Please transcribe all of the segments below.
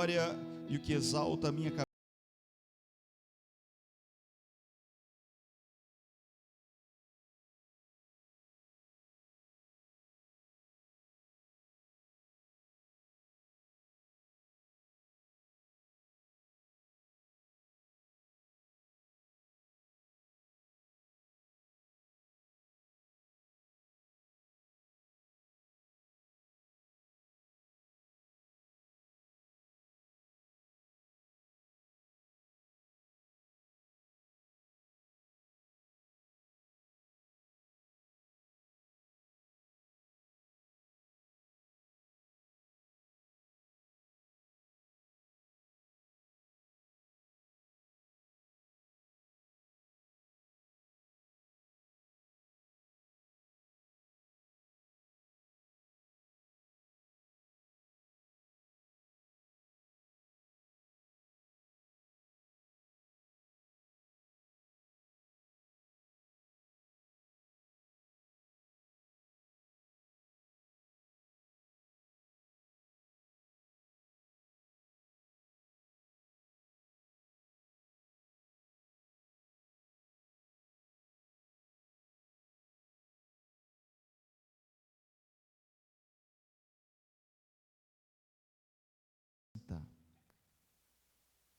glória e o que exalta a minha cabeça.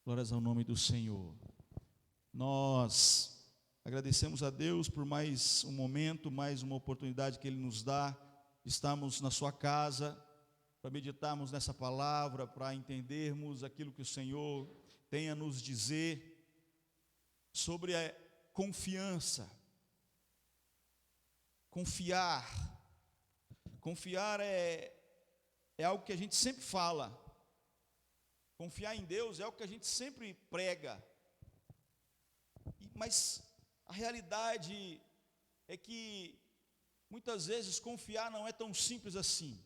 Glórias ao nome do Senhor. Nós agradecemos a Deus por mais um momento, mais uma oportunidade que Ele nos dá. Estamos na sua casa para meditarmos nessa palavra, para entendermos aquilo que o Senhor tem a nos dizer sobre a confiança. Confiar é algo que a gente sempre fala. Confiar em Deus é o que a gente sempre prega, mas a realidade é que muitas vezes confiar não é tão simples assim.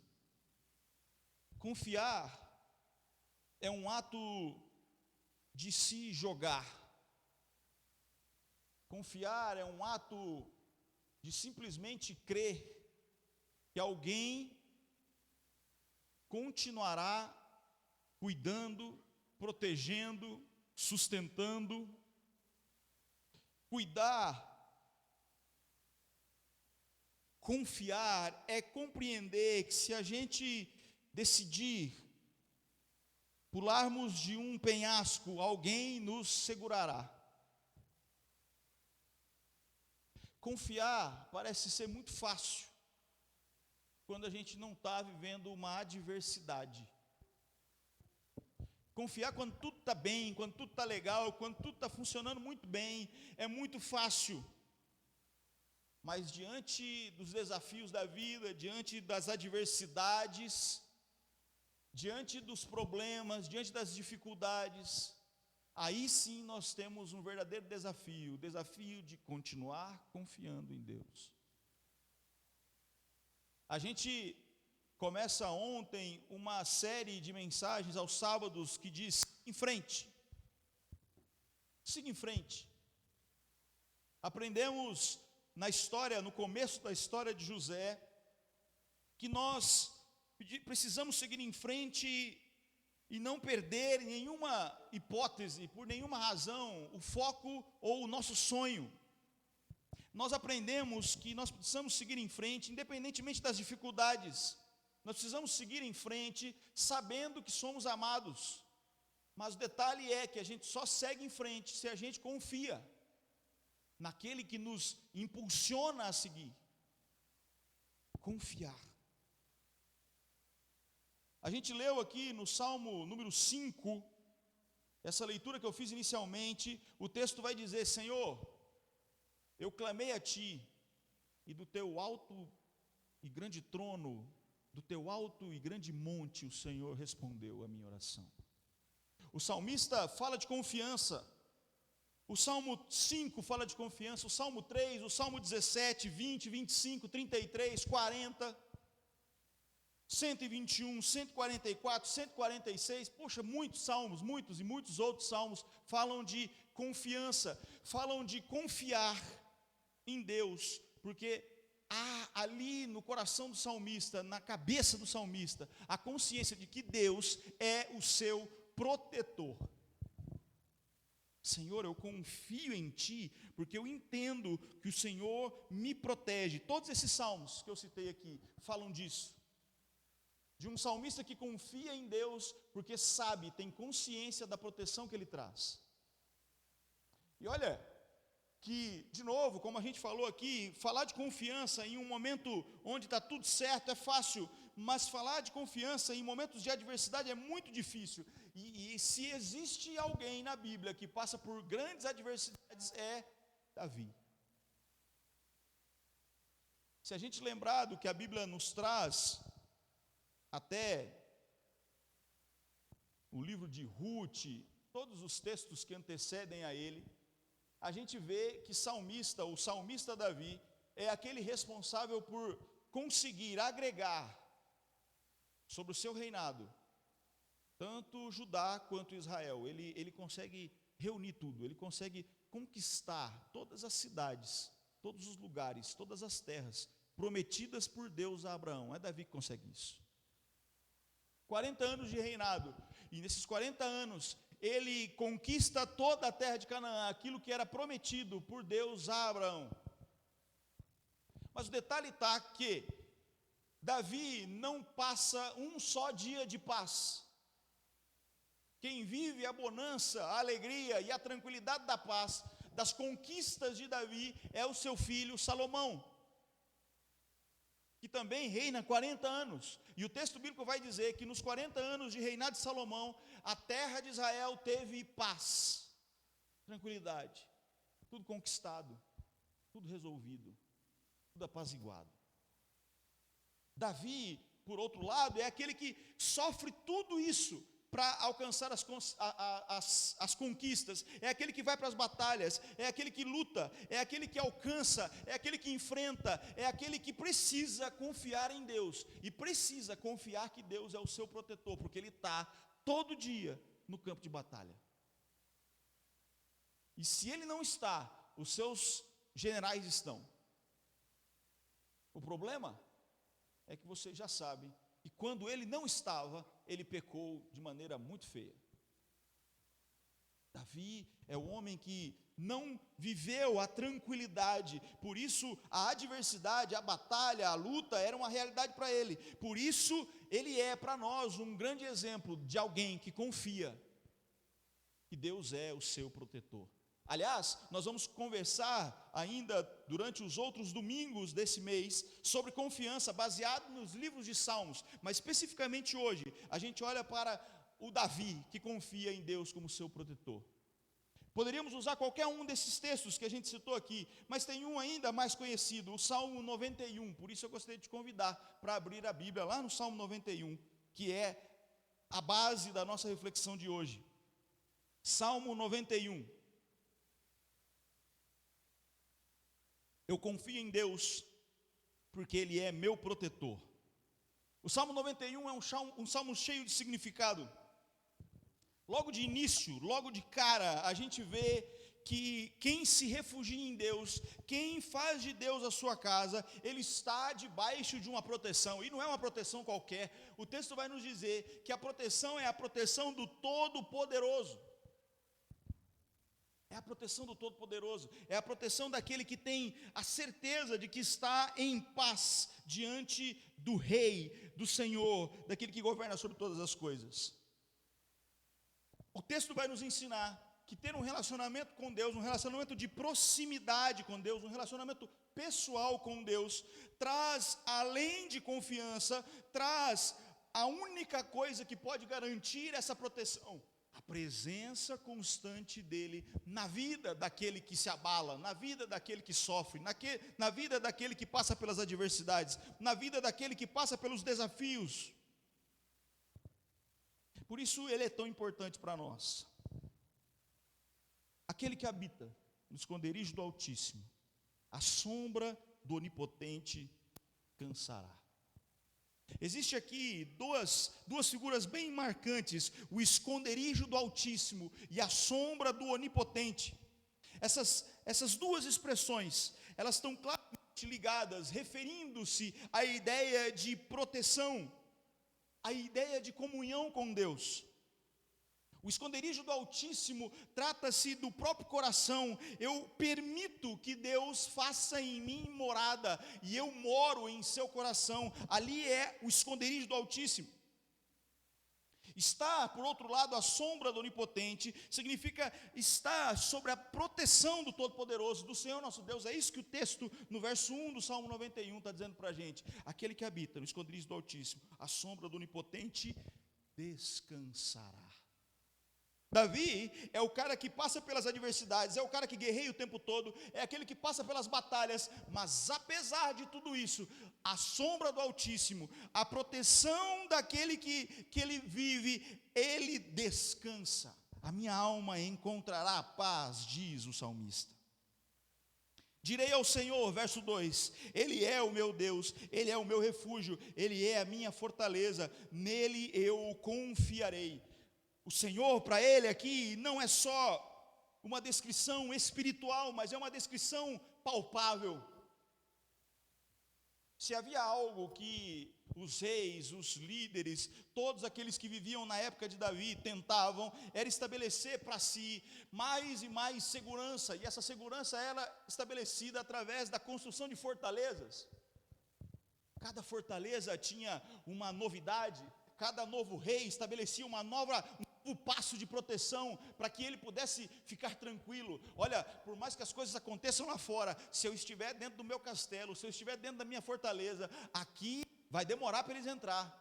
Confiar é um ato de se jogar. Confiar é um ato de simplesmente crer que alguém continuará cuidando, protegendo, sustentando. Cuidar, confiar é compreender que se a gente decidir pularmos de um penhasco, alguém nos segurará. Confiar parece ser muito fácil quando a gente não está vivendo uma adversidade. Confiar quando tudo está bem, quando tudo está legal, quando tudo está funcionando muito bem, é muito fácil. Mas diante dos desafios da vida, diante das adversidades, diante dos problemas, diante das dificuldades, aí sim nós temos um verdadeiro desafio, o desafio de continuar confiando em Deus. A gente começa ontem uma série de mensagens aos sábados que diz: em frente, siga em frente. Aprendemos na história, no começo da história de José, que nós precisamos seguir em frente e não perder em nenhuma hipótese, por nenhuma razão, o foco ou o nosso sonho. Nós aprendemos que nós precisamos seguir em frente, independentemente das dificuldades. Nós precisamos seguir em frente, sabendo que somos amados. Mas o detalhe é que a gente só segue em frente se a gente confia naquele que nos impulsiona a seguir. Confiar. A gente leu aqui no Salmo número 5, essa leitura que eu fiz inicialmente, o texto vai dizer: Senhor, eu clamei a Ti, e do Teu alto e grande trono, do Teu alto e grande monte, o Senhor respondeu a minha oração. O salmista fala de confiança. O Salmo 5 fala de confiança, o Salmo 3, o Salmo 17, 20, 25, 33, 40, 121, 144, 146, poxa, muitos salmos, muitos e muitos outros salmos falam de confiança, falam de confiar em Deus, porque há ali no coração do salmista, na cabeça do salmista, a consciência de que Deus é o seu protetor. Senhor, eu confio em Ti, porque eu entendo que o Senhor me protege. Todos esses salmos que eu citei aqui falam disso. De um salmista que confia em Deus, porque sabe, tem consciência da proteção que Ele traz. E olha, que, de novo, como a gente falou aqui, falar de confiança em um momento onde está tudo certo é fácil, mas falar de confiança em momentos de adversidade é muito difícil. E se existe alguém na Bíblia que passa por grandes adversidades, é Davi. Se a gente lembrar do que a Bíblia nos traz, até o livro de Ruth, todos os textos que antecedem a ele, a gente vê que o salmista Davi, é aquele responsável por conseguir agregar sobre o seu reinado, tanto Judá quanto Israel. Ele consegue reunir tudo, ele consegue conquistar todas as cidades, todos os lugares, todas as terras prometidas por Deus a Abraão. É Davi que consegue isso. 40 anos de reinado, e nesses 40 anos, ele conquista toda a terra de Canaã, aquilo que era prometido por Deus a Abraão. Mas o detalhe está que Davi não passa um só dia de paz. Quem vive a bonança, a alegria e a tranquilidade da paz, das conquistas de Davi, é o seu filho Salomão, que também reina 40 anos. E o texto bíblico vai dizer que nos 40 anos de reinado de Salomão, a terra de Israel teve paz, tranquilidade, tudo conquistado, tudo resolvido, tudo apaziguado. Davi, por outro lado, é aquele que sofre tudo isso para alcançar as conquistas, é aquele que vai para as batalhas, é aquele que luta, é aquele que alcança, é aquele que enfrenta, é aquele que precisa confiar em Deus, e precisa confiar que Deus é o seu protetor, porque ele está todo dia no campo de batalha. E se ele não está, os seus generais estão. O problema é que vocês já sabem, e quando ele não estava, ele pecou de maneira muito feia. Davi é o homem que não viveu a tranquilidade, por isso a adversidade, a batalha, a luta era uma realidade para ele. Por isso ele é para nós um grande exemplo de alguém que confia que Deus é o seu protetor. Aliás, nós vamos conversar ainda durante os outros domingos desse mês sobre confiança, baseado nos livros de Salmos, mas especificamente hoje, a gente olha para o Davi, que confia em Deus como seu protetor. Poderíamos usar qualquer um desses textos que a gente citou aqui, mas tem um ainda mais conhecido, o Salmo 91, por isso eu gostaria de te convidar para abrir a Bíblia lá no Salmo 91, que é a base da nossa reflexão de hoje. Salmo 91. Eu confio em Deus, porque Ele é meu protetor. O Salmo 91 é um salmo cheio de significado. Logo de início, logo de cara, a gente vê que quem se refugia em Deus, quem faz de Deus a sua casa, ele está debaixo de uma proteção, e não é uma proteção qualquer. O texto vai nos dizer que a proteção é a proteção do Todo-Poderoso. É a proteção do Todo-Poderoso, é a proteção daquele que tem a certeza de que está em paz diante do Rei, do Senhor, daquele que governa sobre todas as coisas. O texto vai nos ensinar que ter um relacionamento com Deus, um relacionamento de proximidade com Deus, um relacionamento pessoal com Deus, traz, além de confiança, traz a única coisa que pode garantir essa proteção: a presença constante dele na vida daquele que se abala, na vida daquele que sofre, na vida daquele que passa pelas adversidades, na vida daquele que passa pelos desafios. Por isso ele é tão importante para nós. Aquele que habita no esconderijo do Altíssimo, a sombra do Onipotente cansará. Existe aqui duas figuras bem marcantes: o esconderijo do Altíssimo e a sombra do Onipotente. Essas duas expressões, elas estão claramente ligadas, referindo-se à ideia de proteção, a ideia de comunhão com Deus. O esconderijo do Altíssimo trata-se do próprio coração. Eu permito que Deus faça em mim morada, e eu moro em seu coração. Ali é o esconderijo do Altíssimo. Estar, por outro lado, à sombra do Onipotente, significa estar sobre a proteção do Todo-Poderoso, do Senhor nosso Deus. É isso que o texto, no verso 1 do Salmo 91, está dizendo para a gente. Aquele que habita no esconderijo do Altíssimo, à sombra do Onipotente, descansará. Davi é o cara que passa pelas adversidades, é o cara que guerreia o tempo todo, é aquele que passa pelas batalhas, mas apesar de tudo isso, a sombra do Altíssimo, a proteção daquele que ele vive, ele descansa. A minha alma encontrará paz, diz o salmista. Direi ao Senhor, verso 2, Ele é o meu Deus, Ele é o meu refúgio, Ele é a minha fortaleza, nele eu confiarei. O Senhor, para ele aqui, não é só uma descrição espiritual, mas é uma descrição palpável. Se havia algo que os reis, os líderes, todos aqueles que viviam na época de Davi tentavam, era estabelecer para si mais e mais segurança, e essa segurança era estabelecida através da construção de fortalezas. Cada fortaleza tinha uma novidade, cada novo rei estabelecia um novo passo de proteção, para que ele pudesse ficar tranquilo. Olha, por mais que as coisas aconteçam lá fora, se eu estiver dentro do meu castelo, se eu estiver dentro da minha fortaleza, aqui vai demorar para eles entrar.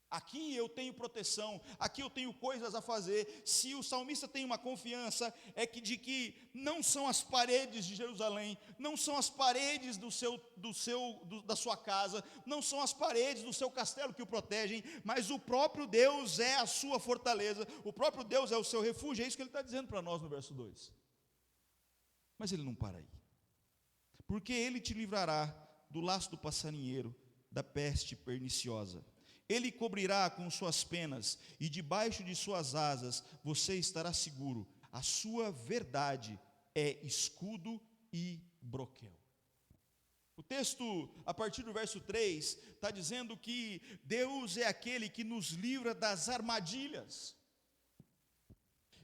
Aqui eu tenho proteção, aqui eu tenho coisas a fazer. Se o salmista tem uma confiança, é que de que não são as paredes de Jerusalém, não são as paredes da sua casa, não são as paredes do seu castelo que o protegem, mas o próprio Deus é a sua fortaleza, o próprio Deus é o seu refúgio. É isso que ele está dizendo para nós no verso 2. Mas ele não para aí, porque ele te livrará do laço do passarinheiro, da peste perniciosa. Ele cobrirá com suas penas, e debaixo de suas asas você estará seguro. A sua verdade é escudo e broquel. O texto, a partir do verso 3, está dizendo que Deus é aquele que nos livra das armadilhas.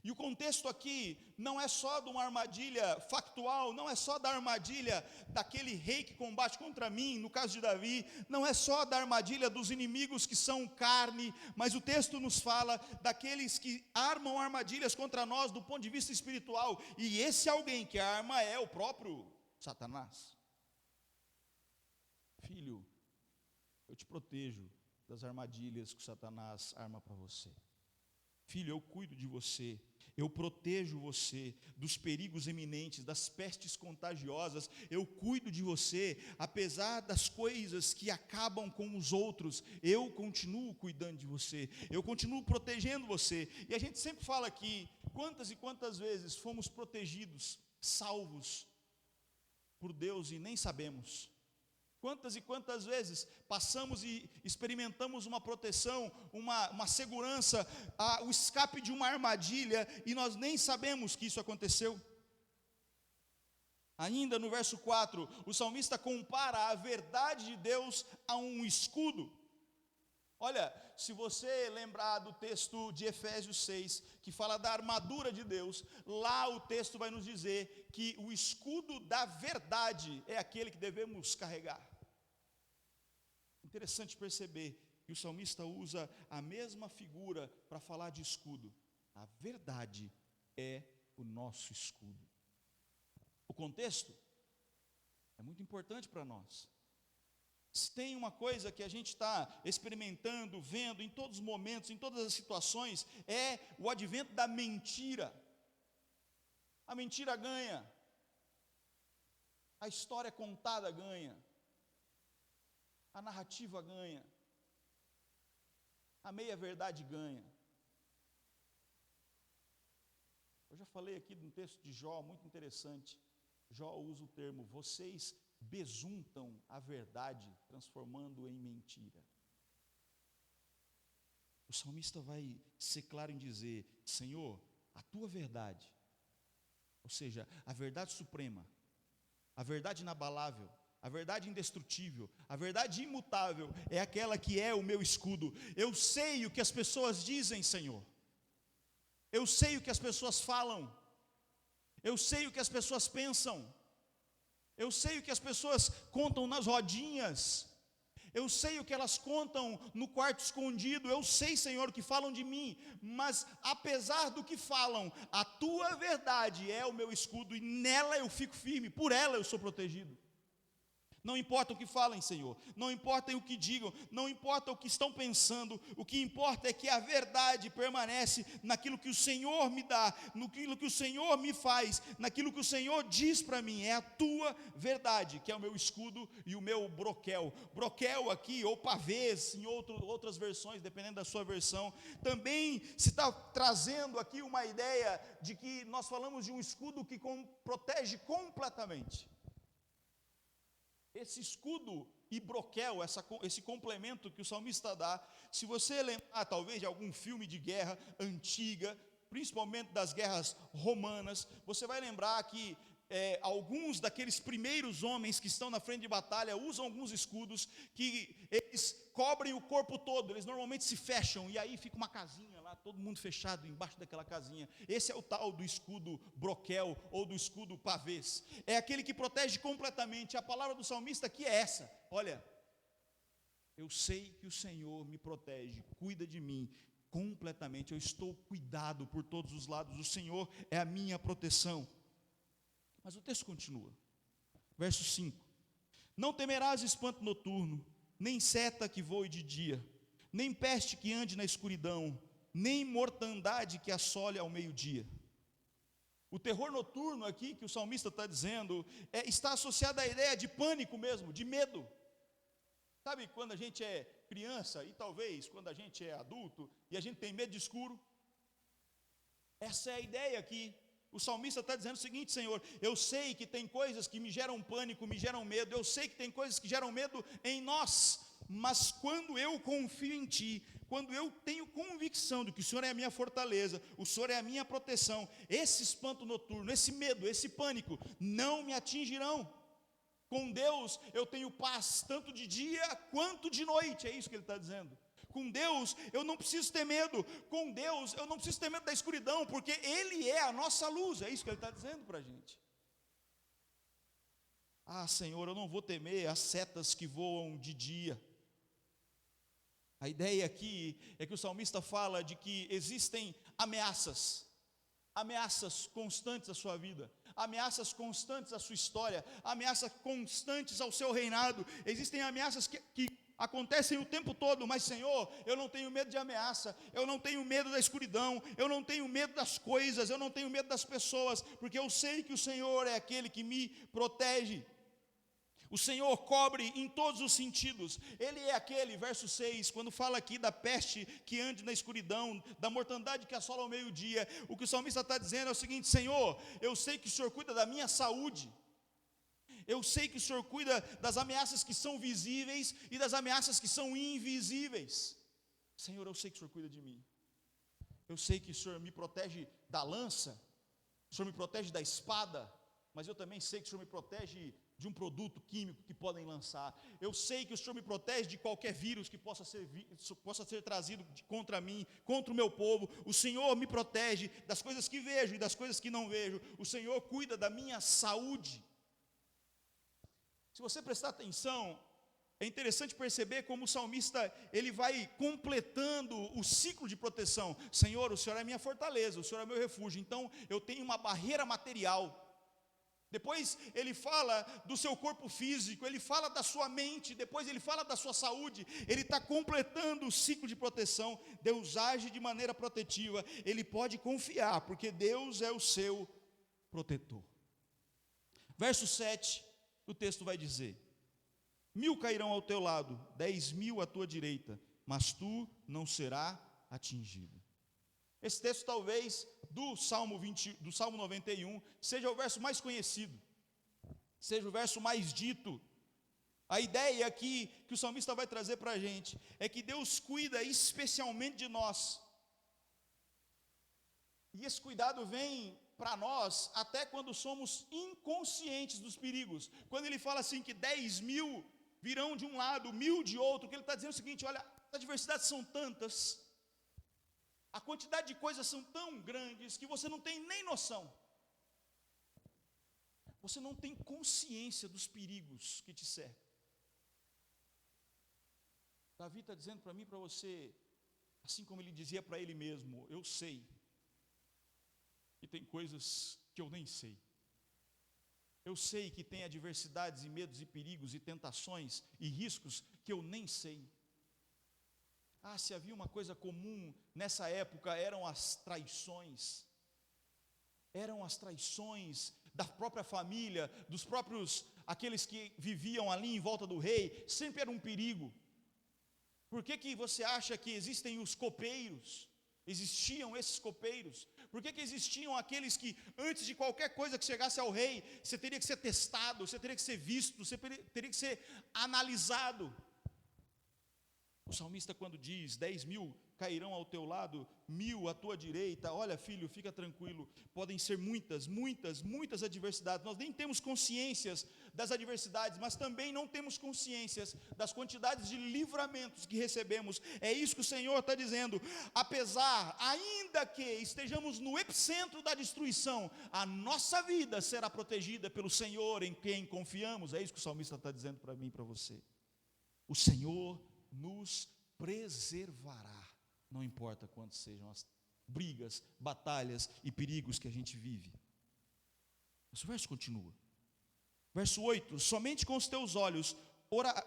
E o contexto aqui não é só de uma armadilha factual, não é só da armadilha daquele rei que combate contra mim, no caso de Davi, não é só da armadilha dos inimigos que são carne, mas o texto nos fala daqueles que armam armadilhas contra nós do ponto de vista espiritual, e esse alguém que arma é o próprio Satanás. Filho, eu te protejo das armadilhas que o Satanás arma para você. Filho, eu cuido de você, eu protejo você dos perigos eminentes, das pestes contagiosas, eu cuido de você, apesar das coisas que acabam com os outros, eu continuo cuidando de você, eu continuo protegendo você. E a gente sempre fala aqui, quantas e quantas vezes fomos protegidos, salvos por Deus e nem sabemos. Quantas e quantas vezes passamos e experimentamos uma proteção, uma segurança, o escape de uma armadilha, e nós nem sabemos que isso aconteceu. Ainda no verso 4, o salmista compara a verdade de Deus a um escudo. Olha, se você lembrar do texto de Efésios 6, que fala da armadura de Deus, lá o texto vai nos dizer que o escudo da verdade é aquele que devemos carregar. Interessante perceber que o salmista usa a mesma figura para falar de escudo. A verdade é o nosso escudo. O contexto é muito importante para nós. Se tem uma coisa que a gente está experimentando, vendo em todos os momentos, em todas as situações, é o advento da mentira. A mentira ganha, a história contada ganha, a narrativa ganha, a meia-verdade ganha. Eu já falei aqui de um texto de Jó muito interessante. Jó usa o termo: vocês besuntam a verdade, transformando em mentira. O salmista vai ser claro em dizer: Senhor, a tua verdade, ou seja, a verdade suprema, a verdade inabalável, a verdade indestrutível, a verdade imutável, é aquela que é o meu escudo. Eu sei o que as pessoas dizem, Senhor, Eu sei o que as pessoas falam. Eu sei o que as pessoas pensam. Eu sei o que as pessoas contam nas rodinhas. Eu sei o que elas contam no quarto escondido. Eu sei, Senhor, o que falam de mim. Mas apesar do que falam, a tua verdade é o meu escudo e nela eu fico firme. Por ela eu sou protegido. Não importa o que falem, Senhor, não importa o que digam, não importa o que estão pensando, o que importa é que a verdade permanece naquilo que o Senhor me dá, naquilo que o Senhor me faz, naquilo que o Senhor diz para mim. É a tua verdade, que é o meu escudo e o meu broquel. Broquel aqui, ou pavês, em outras versões, dependendo da sua versão. Também se está trazendo aqui uma ideia de que nós falamos de um escudo que protege completamente. Esse escudo e broquel, esse complemento que o salmista dá, se você lembrar talvez de algum filme de guerra antiga, principalmente das guerras romanas, você vai lembrar que alguns daqueles primeiros homens que estão na frente de batalha usam alguns escudos que eles cobrem o corpo todo, eles normalmente se fecham e aí fica uma casinha lá, todo mundo fechado embaixo daquela casinha. Esse é o tal do escudo broquel ou do escudo pavês, é aquele que protege completamente. A palavra do salmista aqui é essa: olha, eu sei que o Senhor me protege, cuida de mim completamente, eu estou cuidado por todos os lados, o Senhor é a minha proteção. Mas o texto continua, verso 5: não temerás espanto noturno, nem seta que voe de dia, nem peste que ande na escuridão, nem mortandade que assole ao meio-dia. O terror noturno aqui que o salmista está dizendo, está associado à ideia de pânico mesmo, de medo. Sabe quando a gente é criança, e talvez quando a gente é adulto, e a gente tem medo de escuro? Essa é a ideia aqui. O salmista está dizendo o seguinte: Senhor, eu sei que tem coisas que me geram pânico, me geram medo, eu sei que tem coisas que geram medo em nós, mas quando eu confio em Ti, quando eu tenho convicção de que o Senhor é a minha fortaleza, o Senhor é a minha proteção, esse espanto noturno, esse medo, esse pânico, não me atingirão. Com Deus eu tenho paz, tanto de dia quanto de noite, é isso que ele está dizendo. Com Deus eu não preciso ter medo, com Deus eu não preciso ter medo da escuridão, porque Ele é a nossa luz, é isso que Ele está dizendo para a gente. Ah, Senhor, eu não vou temer as setas que voam de dia. A ideia aqui é que o salmista fala de que existem ameaças constantes à sua vida, ameaças constantes à sua história, ameaças constantes ao seu reinado. Existem ameaças que acontecem o tempo todo, mas Senhor, eu não tenho medo de ameaça, eu não tenho medo da escuridão, eu não tenho medo das coisas, eu não tenho medo das pessoas, porque eu sei que o Senhor é aquele que me protege. O Senhor cobre em todos os sentidos. Ele é aquele, verso 6, quando fala aqui da peste que ande na escuridão, da mortandade que assola ao meio-dia, o que o salmista está dizendo é o seguinte: Senhor, eu sei que o Senhor cuida da minha saúde, eu sei que o Senhor cuida das ameaças que são visíveis e das ameaças que são invisíveis. Senhor, eu sei que o Senhor cuida de mim, eu sei que o Senhor me protege da lança, o Senhor me protege da espada, mas eu também sei que o Senhor me protege de um produto químico que podem lançar. Eu sei que o Senhor me protege de qualquer vírus que possa ser trazido contra mim, contra o meu povo. O Senhor me protege das coisas que vejo e das coisas que não vejo. O Senhor cuida da minha saúde. Se você prestar atenção, é interessante perceber como o salmista, ele vai completando o ciclo de proteção. Senhor, o Senhor é minha fortaleza, o Senhor é meu refúgio, então eu tenho uma barreira material. Depois ele fala do seu corpo físico, ele fala da sua mente, depois ele fala da sua saúde. Ele está completando o ciclo de proteção. Deus age de maneira protetiva, ele pode confiar, porque Deus é o seu protetor. Verso 7, o texto vai dizer: 1000 cairão ao teu lado, 10.000 à tua direita, mas tu não serás atingido. Esse texto talvez do Salmo 91 seja o verso mais conhecido, seja o verso mais dito. A ideia aqui que o salmista vai trazer para a gente é que Deus cuida especialmente de nós. E esse cuidado vem para nós até quando somos inconscientes dos perigos. Quando ele fala assim que 10.000 virão de um lado, 1.000 de outro, o que ele está dizendo é o seguinte: olha, as adversidades são tantas, A quantidade de coisas são tão grandes que você não tem nem noção. Você não tem consciência dos perigos que te cercam. Davi está dizendo para mim e para você, assim como ele dizia para ele mesmo, eu sei que tem coisas que eu nem sei. Eu sei que tem adversidades e medos e perigos e tentações e riscos que eu nem sei. Se havia uma coisa comum nessa época, eram as traições. Eram as traições da própria família, dos próprios, aqueles que viviam ali em volta do rei, sempre era um perigo. Por que você acha que existem os copeiros? Existiam esses copeiros? Por que existiam aqueles que, antes de qualquer coisa que chegasse ao rei, você teria que ser testado, você teria que ser visto, você teria que ser analisado? O salmista, quando diz 10.000 cairão ao teu lado, 1.000 à tua direita, olha, filho, fica tranquilo, podem ser muitas adversidades. Nós nem temos consciências das adversidades, mas também não temos consciências das quantidades de livramentos que recebemos. É isso que o Senhor está dizendo. Apesar, ainda que estejamos no epicentro da destruição, a nossa vida será protegida pelo Senhor em quem confiamos. É isso que o salmista está dizendo para mim e para você. O Senhor nos preservará, não importa quantas sejam as brigas, batalhas e perigos que a gente vive. Mas o verso continua. Verso 8: somente com os teus olhos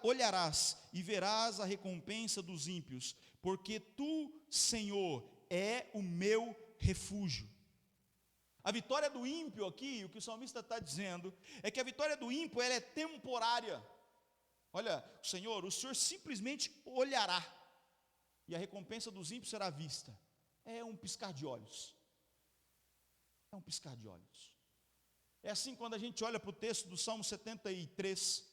olharás e verás a recompensa dos ímpios, porque tu, Senhor, é o meu refúgio. A vitória do ímpio aqui, o que o salmista está dizendo, é que a vitória do ímpio, ela é temporária. Olha, Senhor, o Senhor simplesmente olhará, e a recompensa dos ímpios será vista. É um piscar de olhos. É um piscar de olhos. É assim quando a gente olha para o texto do Salmo 73,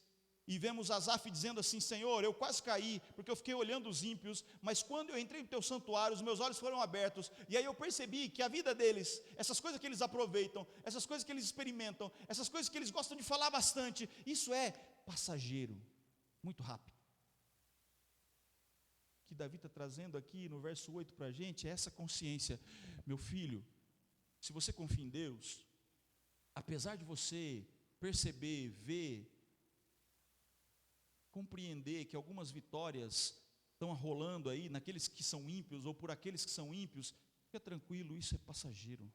e vemos Asaf dizendo assim: Senhor, eu quase caí, porque eu fiquei olhando os ímpios, mas quando eu entrei no teu santuário, os meus olhos foram abertos, e aí eu percebi que a vida deles, essas coisas que eles aproveitam, essas coisas que eles experimentam, essas coisas que eles gostam de falar bastante, isso é passageiro, muito rápido. O que Davi está trazendo aqui no verso 8 para a gente é essa consciência. Meu filho, se você confia em Deus, apesar de você perceber, ver, compreender que algumas vitórias estão rolando aí naqueles que são ímpios, ou por aqueles que são ímpios, fica tranquilo, isso é passageiro.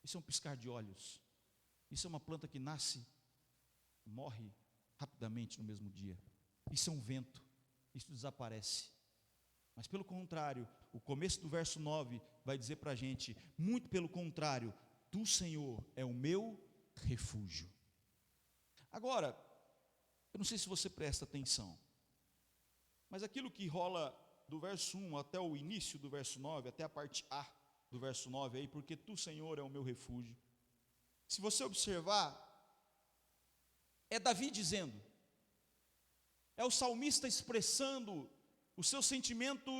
Isso é um piscar de olhos. Isso é uma planta que nasce, morre rapidamente no mesmo dia. Isso é um vento, isso desaparece. Mas pelo contrário, o começo do verso 9 vai dizer para a gente, muito pelo contrário, tu, Senhor, é o meu refúgio. Agora, eu não sei se você presta atenção, mas aquilo que rola do verso 1 até o início do verso 9, até a parte A do verso 9 aí, porque tu, Senhor, é o meu refúgio. Se você observar, é Davi dizendo, é o salmista expressando o seu sentimento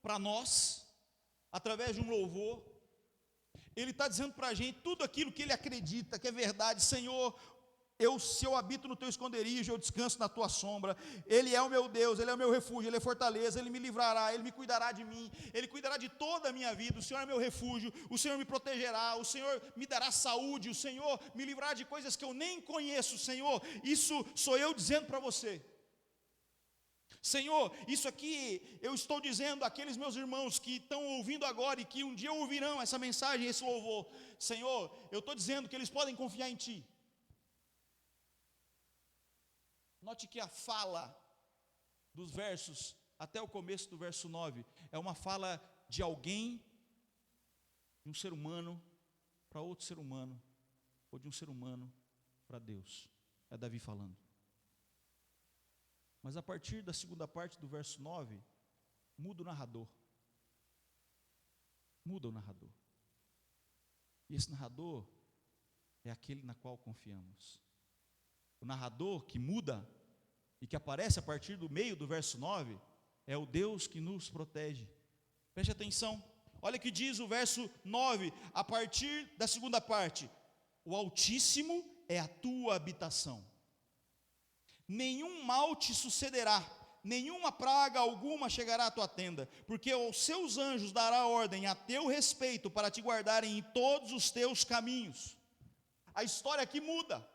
para nós, através de um louvor. Ele está dizendo para a gente tudo aquilo que ele acredita que é verdade. Senhor, se eu habito no teu esconderijo, eu descanso na tua sombra. Ele é o meu Deus, Ele é o meu refúgio, Ele é fortaleza, Ele me livrará, Ele me cuidará de mim, Ele cuidará de toda a minha vida. O Senhor é meu refúgio, o Senhor me protegerá, o Senhor me dará saúde, o Senhor me livrará de coisas que eu nem conheço. Senhor, isso sou eu dizendo para você. Senhor, isso aqui eu estou dizendo àqueles meus irmãos que estão ouvindo agora e que um dia ouvirão essa mensagem, esse louvor. Senhor, eu estou dizendo que eles podem confiar em Ti. Note que a fala dos versos, até o começo do verso 9, é uma fala de alguém, de um ser humano para outro ser humano, ou de um ser humano para Deus. É Davi falando. Mas a partir da segunda parte do verso 9, muda o narrador. Muda o narrador. E esse narrador é aquele na qual confiamos. O narrador que muda e que aparece a partir do meio do verso 9 é o Deus que nos protege. Preste atenção. Olha o que diz o verso 9, a partir da segunda parte. O Altíssimo é a tua habitação. Nenhum mal te sucederá, nenhuma praga alguma chegará à tua tenda, porque aos seus anjos dará ordem a teu respeito para te guardarem em todos os teus caminhos. A história aqui muda.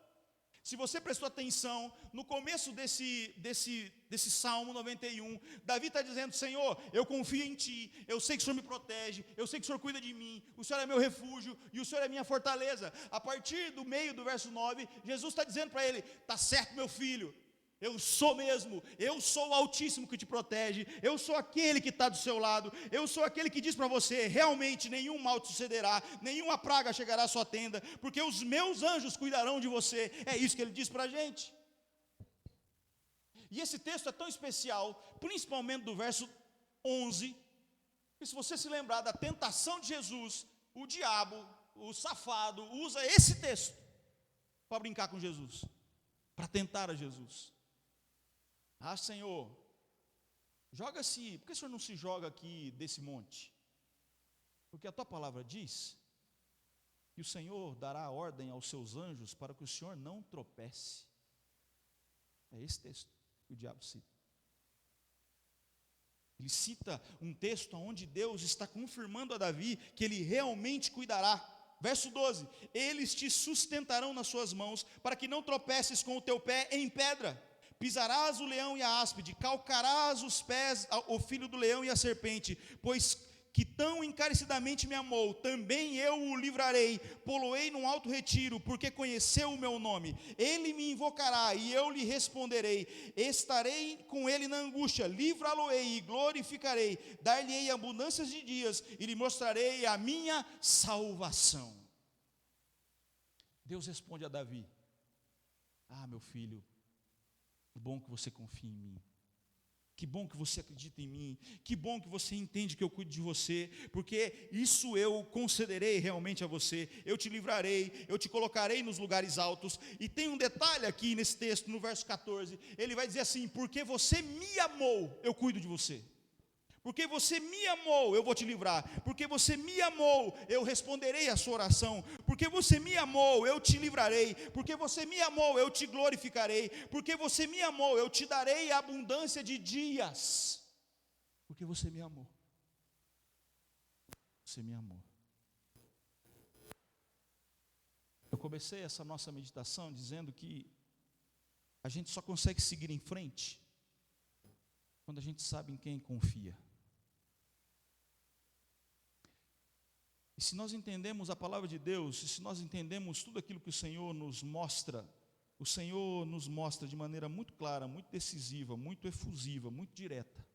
Se você prestou atenção, no começo desse Salmo 91, Davi está dizendo: Senhor, eu confio em Ti, eu sei que o Senhor me protege, eu sei que o Senhor cuida de mim, o Senhor é meu refúgio e o Senhor é minha fortaleza. A partir do meio do verso 9, Jesus está dizendo para ele: está certo, meu filho, eu sou mesmo, eu sou o Altíssimo que te protege, eu sou aquele que está do seu lado, eu sou aquele que diz para você: realmente nenhum mal te sucederá, nenhuma praga chegará à sua tenda, porque os meus anjos cuidarão de você. É isso que ele diz para a gente. E esse texto é tão especial, principalmente do verso 11, que se você se lembrar da tentação de Jesus, o diabo, o safado, usa esse texto para brincar com Jesus, para tentar a Jesus. Ah, Senhor, joga-se, por que o Senhor não se joga aqui desse monte? Porque a tua palavra diz que o Senhor dará ordem aos seus anjos para que o Senhor não tropece. É esse texto que o diabo cita. Ele cita um texto onde Deus está confirmando a Davi que ele realmente cuidará. Verso 12: eles te sustentarão nas suas mãos, para que não tropeces com o teu pé em pedra. Pisarás o leão e a áspide, calcarás os pés o filho do leão e a serpente, pois que tão encarecidamente me amou, também eu o livrarei, pô-lo-ei num alto retiro, porque conheceu o meu nome. Ele me invocará e eu lhe responderei, estarei com ele na angústia, livrá-lo-ei e glorificarei, dar-lhe-ei abundâncias de dias e lhe mostrarei a minha salvação. Deus responde a Davi: ah, meu filho, que bom que você confia em mim, que bom que você acredita em mim, que bom que você entende que eu cuido de você, porque isso eu concederei realmente a você, eu te livrarei, eu te colocarei nos lugares altos. E tem um detalhe aqui nesse texto, no verso 14, ele vai dizer assim: porque você me amou, eu cuido de você. Porque você me amou, eu vou te livrar. Porque você me amou, eu responderei a sua oração. Porque você me amou, eu te livrarei. Porque você me amou, eu te glorificarei. Porque você me amou, eu te darei abundância de dias. Porque você me amou. Você me amou. Eu comecei essa nossa meditação dizendo que a gente só consegue seguir em frente quando a gente sabe em quem confia. E se nós entendemos a palavra de Deus, e se nós entendemos tudo aquilo que o Senhor nos mostra de maneira muito clara, muito decisiva, muito efusiva, muito direta,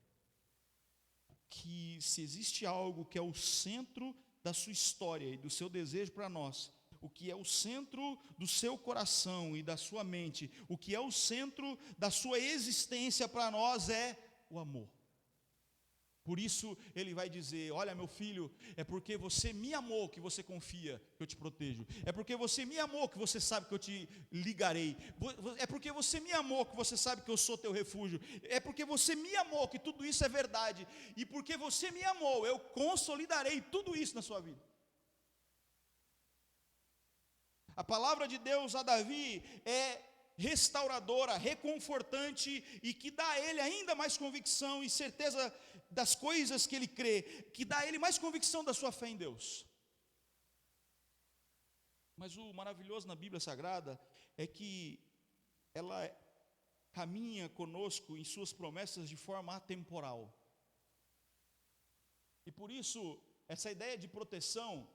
que se existe algo que é o centro da sua história e do seu desejo para nós, o que é o centro do seu coração e da sua mente, o que é o centro da sua existência para nós é o amor. Por isso ele vai dizer: olha, meu filho, é porque você me amou que você confia que eu te protejo. É porque você me amou que você sabe que eu te ligarei. É porque você me amou que você sabe que eu sou teu refúgio. É porque você me amou que tudo isso é verdade. E porque você me amou, eu consolidarei tudo isso na sua vida. A palavra de Deus a Davi é restauradora, reconfortante e que dá a ele ainda mais convicção e certeza das coisas que ele crê, que dá a ele mais convicção da sua fé em Deus. Mas o maravilhoso na Bíblia Sagrada é que ela caminha conosco em suas promessas de forma atemporal. E por isso, essa ideia de proteção,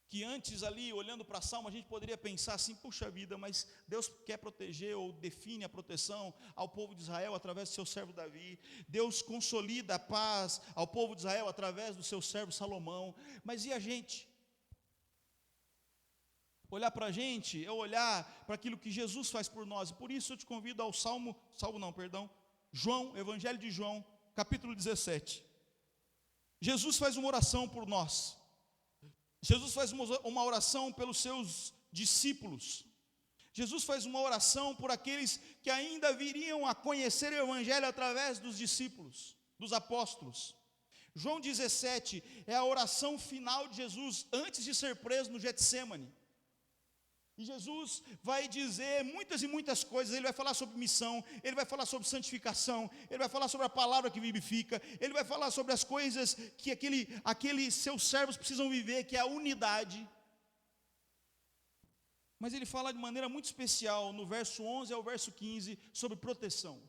que antes ali, olhando para Salmo, a gente poderia pensar assim: puxa vida, mas Deus quer proteger ou define a proteção ao povo de Israel através do seu servo Davi. Deus consolida a paz ao povo de Israel através do seu servo Salomão. Mas e a gente? Olhar para a gente é olhar para aquilo que Jesus faz por nós. E por isso eu te convido ao João, Evangelho de João, capítulo 17. Jesus faz uma oração por nós. Jesus faz uma oração pelos seus discípulos. Jesus faz uma oração por aqueles que ainda viriam a conhecer o Evangelho através dos discípulos, dos apóstolos. João 17 é a oração final de Jesus antes de ser preso no Getsêmani. E Jesus vai dizer muitas e muitas coisas. Ele vai falar sobre missão, ele vai falar sobre santificação, ele vai falar sobre a palavra que vivifica, ele vai falar sobre as coisas que aqueles seus servos precisam viver, que é a unidade. Mas ele fala de maneira muito especial, no verso 11 ao verso 15, sobre proteção.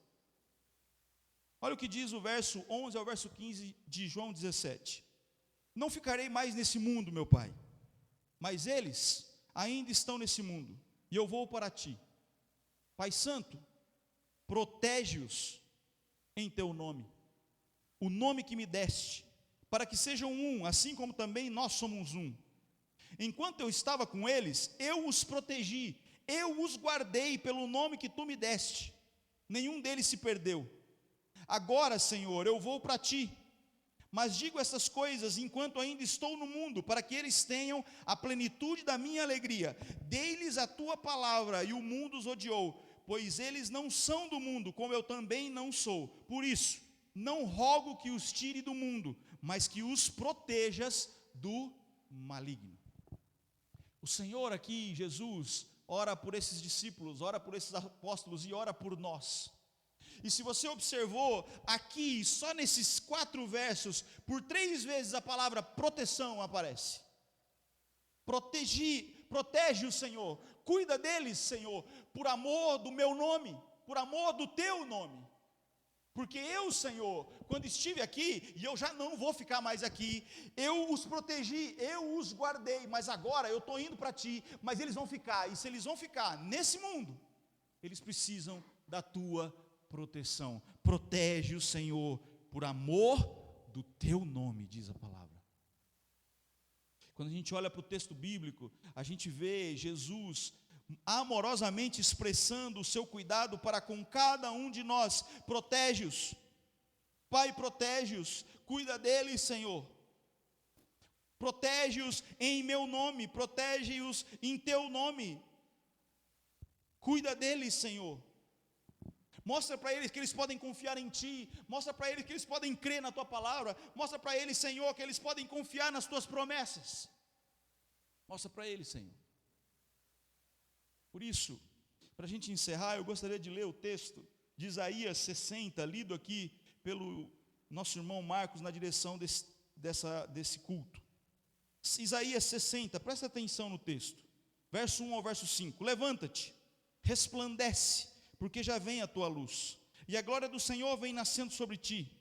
Olha o que diz o verso 11 ao verso 15 de João 17. Não ficarei mais nesse mundo, meu Pai, mas eles ainda estão nesse mundo, e eu vou para ti. Pai Santo, protege-os em teu nome, o nome que me deste, para que sejam um, assim como também nós somos um. Enquanto eu estava com eles, eu os protegi, eu os guardei pelo nome que tu me deste, nenhum deles se perdeu. Agora, Senhor, eu vou para ti, mas digo essas coisas enquanto ainda estou no mundo, para que eles tenham a plenitude da minha alegria. Dei-lhes a tua palavra, e o mundo os odiou, pois eles não são do mundo, como eu também não sou. Por isso, não rogo que os tire do mundo, mas que os protejas do maligno. O Senhor aqui, Jesus, ora por esses discípulos, ora por esses apóstolos e ora por nós. E se você observou, aqui, só nesses 4 versos, por 3 vezes a palavra proteção aparece. Protege o Senhor, cuida deles, Senhor, por amor do meu nome, por amor do teu nome. Porque eu, Senhor, quando estive aqui, e eu já não vou ficar mais aqui, eu os protegi, eu os guardei, mas agora eu estou indo para ti, mas eles vão ficar, e se eles vão ficar nesse mundo, eles precisam da tua proteção. Protege o Senhor por amor do teu nome, diz a palavra. Quando a gente olha para o texto bíblico, a gente vê Jesus amorosamente expressando o seu cuidado para com cada um de nós. Protege-os, Pai, protege-os, cuida deles, Senhor. Protege-os em meu nome, protege-os em teu nome. Cuida deles, Senhor. Mostra para eles que eles podem confiar em ti. Mostra para eles que eles podem crer na tua palavra. Mostra para eles, Senhor, que eles podem confiar nas tuas promessas. Mostra para eles, Senhor. Por isso, para a gente encerrar, eu gostaria de ler o texto de Isaías 60, lido aqui pelo nosso irmão Marcos na direção desse culto. Isaías 60, presta atenção no texto. Verso 1 ao verso 5. Levanta-te, resplandece, porque já vem a tua luz, e a glória do Senhor vem nascendo sobre ti.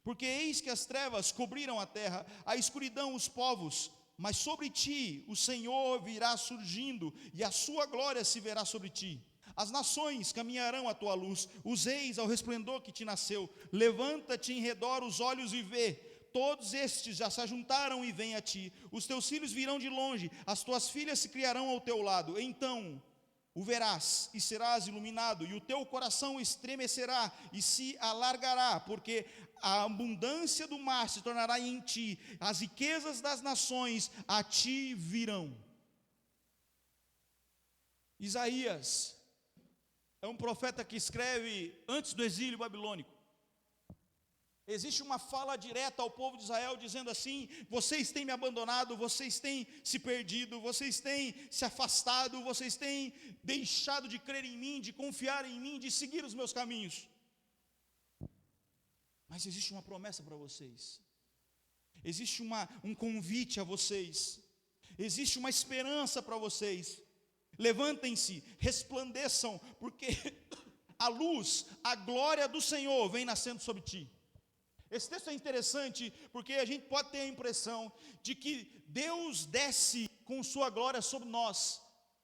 Porque eis que as trevas cobriram a terra, a escuridão os povos, mas sobre ti o Senhor virá surgindo, e a sua glória se verá sobre ti. As nações caminharão à tua luz, os reis ao resplendor que te nasceu. Levanta-te em redor os olhos e vê, todos estes já se ajuntaram e vêm a ti. Os teus filhos virão de longe, as tuas filhas se criarão ao teu lado. Então o verás e serás iluminado, e o teu coração estremecerá e se alargará, porque a abundância do mar se tornará em ti, as riquezas das nações a ti virão. Isaías é um profeta que escreve antes do exílio babilônico. Existe uma fala direta ao povo de Israel dizendo assim: vocês têm me abandonado, vocês têm se perdido, vocês têm se afastado, vocês têm deixado de crer em mim, de confiar em mim, de seguir os meus caminhos. Mas existe uma promessa para vocês, existe um convite a vocês, existe uma esperança para vocês. Levantem-se, resplandeçam, porque a luz, a glória do Senhor vem nascendo sobre ti. Esse texto é interessante porque a gente pode ter a impressão de que Deus desce com sua glória sobre nós,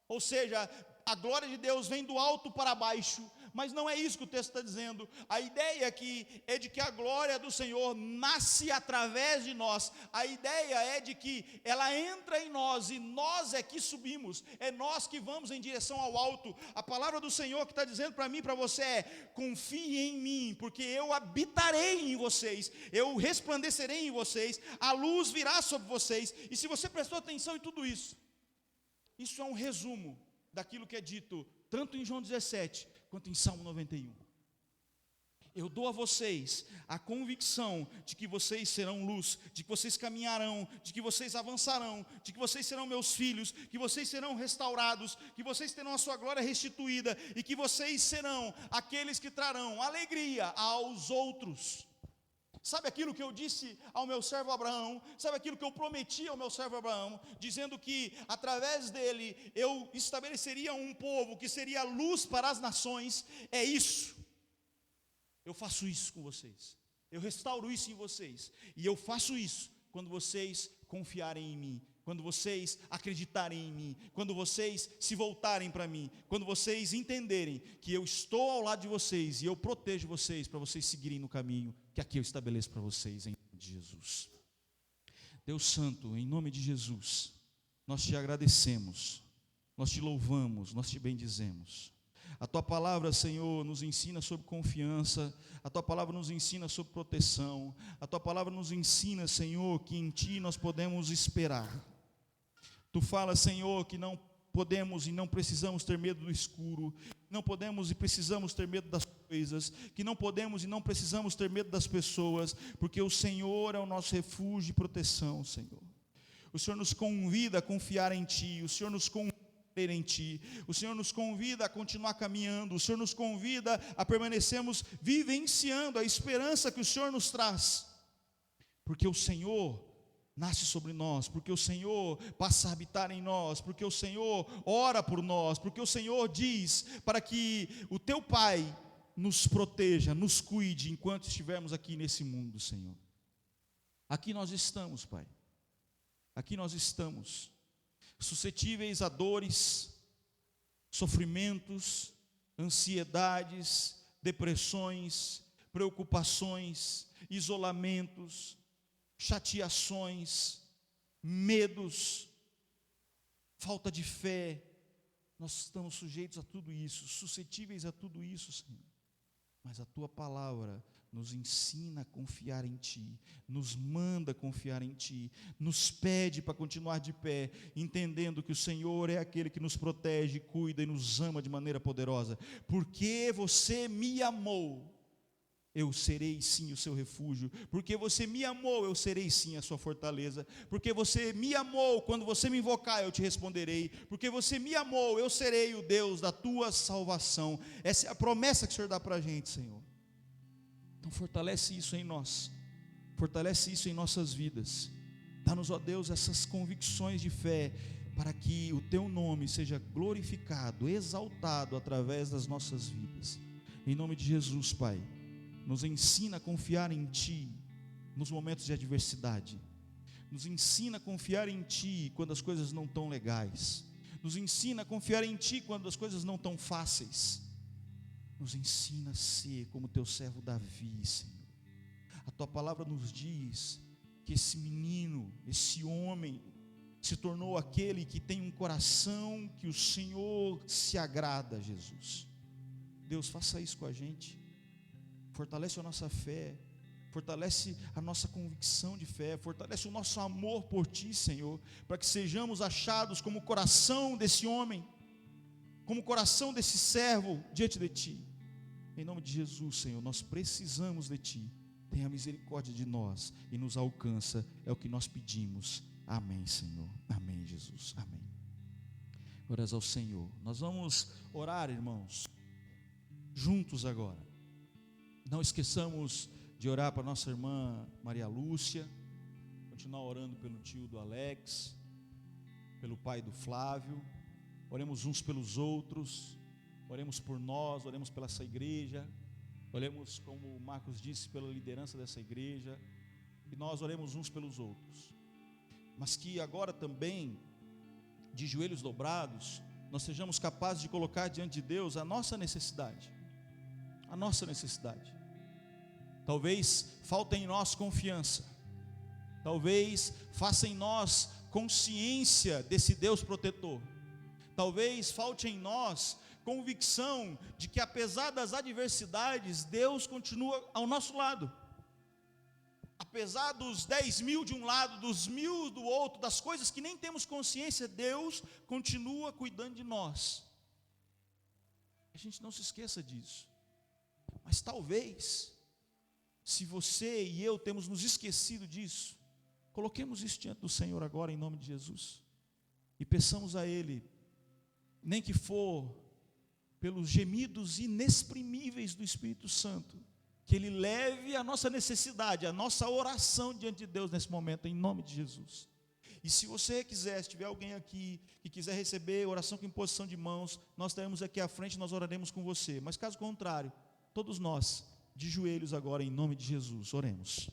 ou seja, a glória de Deus vem do alto para baixo, mas não é isso que o texto está dizendo. A ideia aqui é de que a glória do Senhor nasce através de nós. A ideia é de que ela entra em nós e nós é que subimos, é nós que vamos em direção ao alto. A palavra do Senhor que está dizendo para mim e para você é: confie em mim, porque eu habitarei em vocês, eu resplandecerei em vocês, a luz virá sobre vocês. E se você prestou atenção em tudo isso, isso é um resumo daquilo que é dito tanto em João 17 quanto em Salmo 91. Eu dou a vocês a convicção de que vocês serão luz, de que vocês caminharão, de que vocês avançarão, de que vocês serão meus filhos, que vocês serão restaurados, que vocês terão a sua glória restituída e que vocês serão aqueles que trarão alegria aos outros. Sabe aquilo que eu disse ao meu servo Abraão? Sabe aquilo que eu prometi ao meu servo Abraão? Dizendo que através dele eu estabeleceria um povo que seria luz para as nações. É isso. Eu faço isso com vocês. Eu restauro isso em vocês. E eu faço isso quando vocês confiarem em mim, quando vocês acreditarem em mim, quando vocês se voltarem para mim, quando vocês entenderem que eu estou ao lado de vocês e eu protejo vocês para vocês seguirem no caminho que aqui eu estabeleço para vocês, em nome de Jesus. Deus Santo, em nome de Jesus, nós te agradecemos, nós te louvamos, nós te bendizemos. A tua palavra, Senhor, nos ensina sobre confiança, a tua palavra nos ensina sobre proteção, a tua palavra nos ensina, Senhor, que em ti nós podemos esperar. Tu falas, Senhor, que não podemos e não precisamos ter medo do escuro, não podemos e precisamos ter medo das coisas, que não podemos e não precisamos ter medo das pessoas, porque o Senhor é o nosso refúgio e proteção, Senhor. O Senhor nos convida a confiar em ti, o Senhor nos convida em ti, o Senhor nos convida a continuar caminhando, o Senhor nos convida a permanecermos vivenciando a esperança que o Senhor nos traz, porque o Senhor nasce sobre nós, porque o Senhor passa a habitar em nós, porque o Senhor ora por nós, porque o Senhor diz para que o teu Pai nos proteja, nos cuide enquanto estivermos aqui nesse mundo, Senhor. Aqui nós estamos, Pai, aqui nós estamos, suscetíveis a dores, sofrimentos, ansiedades, depressões, preocupações, isolamentos, chateações, medos, falta de fé. Nós estamos sujeitos a tudo isso, suscetíveis a tudo isso, Senhor. Mas a tua palavra nos ensina a confiar em ti, nos manda confiar em ti, nos pede para continuar de pé, entendendo que o Senhor é aquele que nos protege, cuida e nos ama de maneira poderosa. Porque você me amou, eu serei sim o seu refúgio. Porque você me amou, eu serei sim a sua fortaleza. Porque você me amou, quando você me invocar, eu te responderei. Porque você me amou, eu serei o Deus da tua salvação. Essa é a promessa que o Senhor dá para a gente, Senhor. Então fortalece isso em nós, fortalece isso em nossas vidas. Dá-nos, ó Deus, essas convicções de fé, para que o teu nome seja glorificado, exaltado através das nossas vidas. Em nome de Jesus, Pai, nos ensina a confiar em ti nos momentos de adversidade, nos ensina a confiar em ti quando as coisas não estão legais, nos ensina a confiar em ti quando as coisas não estão fáceis. Nos ensina a ser como teu servo Davi, Senhor. A tua palavra nos diz que esse menino, esse homem, se tornou aquele que tem um coração que o Senhor se agrada, Jesus. Deus, faça isso com a gente. Fortalece a nossa fé, fortalece a nossa convicção de fé, fortalece o nosso amor por ti, Senhor, para que sejamos achados como o coração desse homem, como o coração desse servo diante de ti. Em nome de Jesus, Senhor, nós precisamos de ti. Tenha misericórdia de nós e nos alcança, é o que nós pedimos. Amém, Senhor. Amém, Jesus. Amém. Glórias ao Senhor. Nós vamos orar, irmãos, juntos agora. Não esqueçamos de orar para nossa irmã Maria Lúcia, continuar orando pelo tio do Alex, pelo pai do Flávio. Oremos uns pelos outros, oremos por nós, oremos pela essa igreja, oremos, como o Marcos disse, pela liderança dessa igreja, e nós oremos uns pelos outros. Mas que agora também, de joelhos dobrados, nós sejamos capazes de colocar diante de Deus a nossa necessidade. A nossa necessidade. Talvez falte em nós confiança, talvez faça em nós consciência desse Deus protetor, talvez falte em nós convicção de que apesar das adversidades, Deus continua ao nosso lado. Apesar dos 10.000 de um lado, dos 1.000 do outro, das coisas que nem temos consciência, Deus continua cuidando de nós. A gente não se esqueça disso. Mas talvez, se você e eu temos nos esquecido disso, coloquemos isso diante do Senhor agora, em nome de Jesus, e peçamos a Ele, nem que for pelos gemidos inexprimíveis do Espírito Santo, que Ele leve a nossa necessidade, a nossa oração diante de Deus nesse momento, em nome de Jesus. E se você quiser, se tiver alguém aqui que quiser receber oração com imposição de mãos, nós estaremos aqui à frente, nós oraremos com você. Mas caso contrário, todos nós, de joelhos agora, em nome de Jesus, oremos.